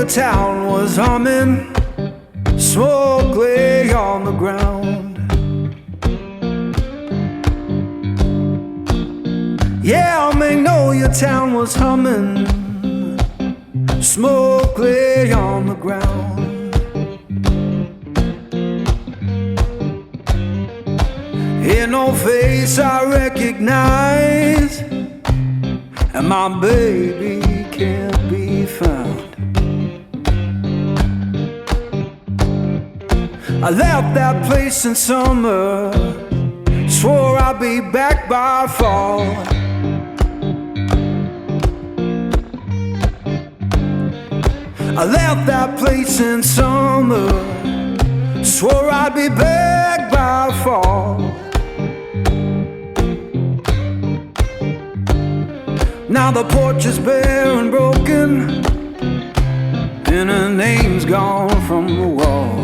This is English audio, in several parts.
your town was humming, smoke lay on the ground. Yeah, I may know your town was humming, smoke lay on the ground. Ain't no face I recognize, and my baby can't be found. I left that place in summer, swore I'd be back by fall. I left that place in summer, swore I'd be back by fall. Now the porch is bare and broken, and her name's gone from the wall.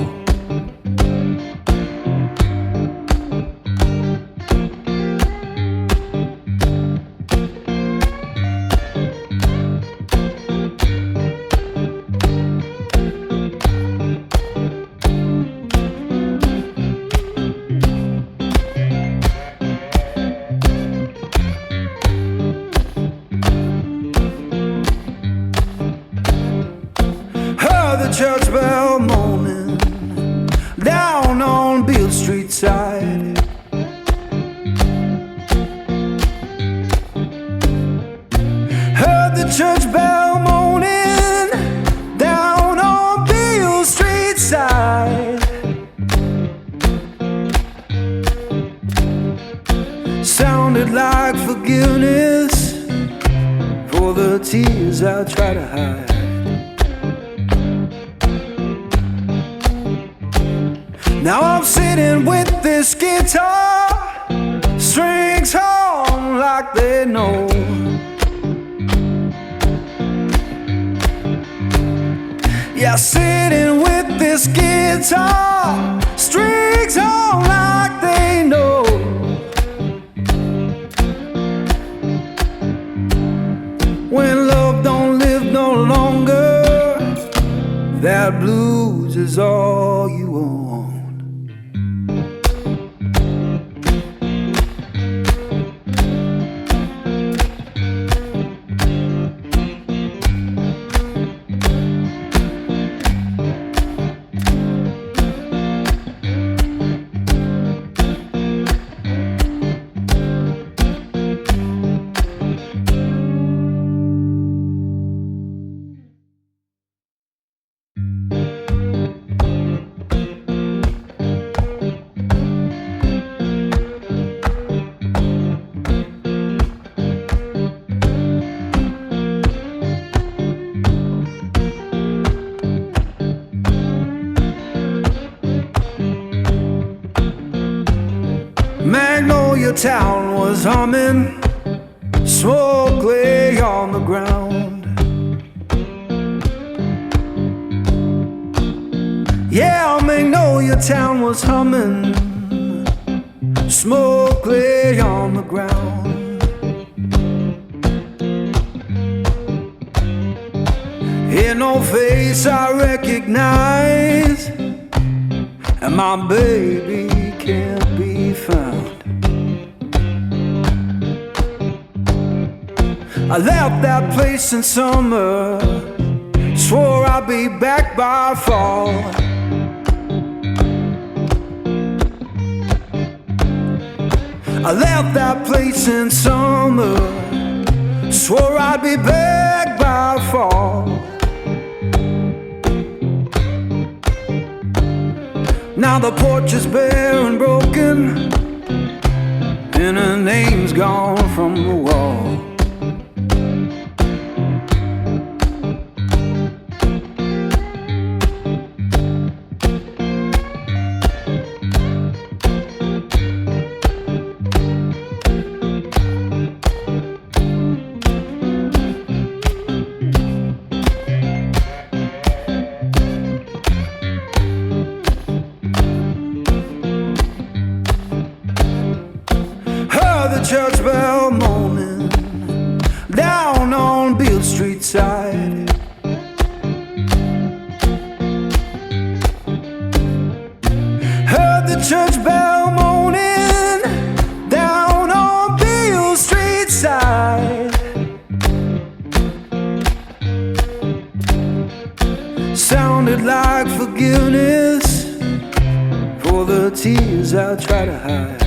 The church bell moaning down on Beale Street side. Heard the church bell moaning down on Beale Street side. Sounded like forgiveness for the tears I try to hide. Now I'm sitting with this guitar, strings hum like they know. Yeah, sitting with this guitar, strings hum like they know. When love don't live no longer, that blues is all you own. Magnolia town was humming, smoke lay on the ground. Yeah, Magnolia town was humming, smoke lay on the ground. Ain't no face I recognize, and my baby can't be found. I left that place in summer, swore I'd be back by fall. I left that place in summer, swore I'd be back by fall. Now the porch is bare and broken, and her name's gone from the wall. The church bell moaning down on Beale Street side. bell moaning down on Beale Street side. Sounded like forgiveness for the tears I try to hide.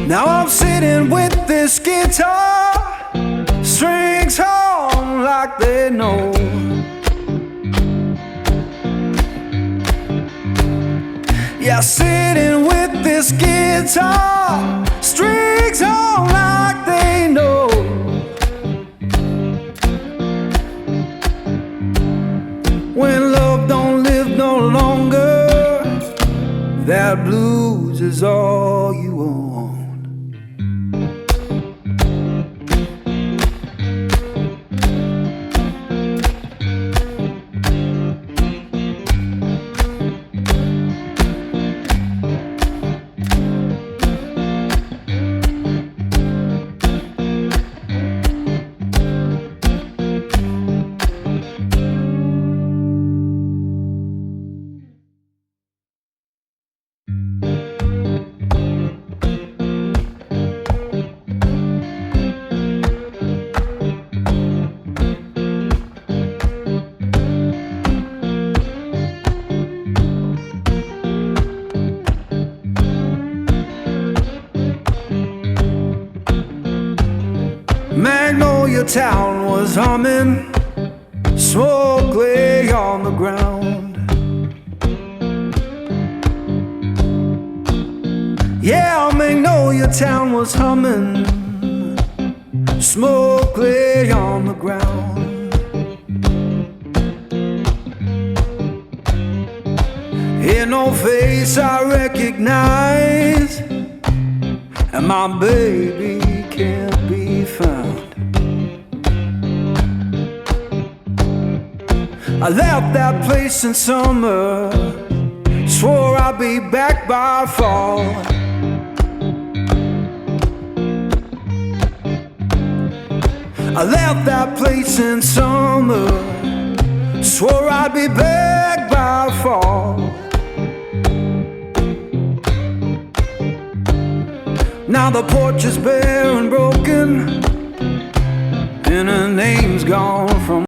Now I'm sitting with this guitar, strings on like they know. Yeah, sitting with this guitar, strings on like they know. When love don't live no longer, that blues is all you own. Magnolia Town was humming, smoke lay on the ground. Yeah, Magnolia Town was humming, smoke lay on the ground. Ain't no face I recognize, and my baby can't be found. I left that place in summer, swore I'd be back by fall. I left that place in summer, swore I'd be back by fall. Now the porch is bare and broken, and her name's gone from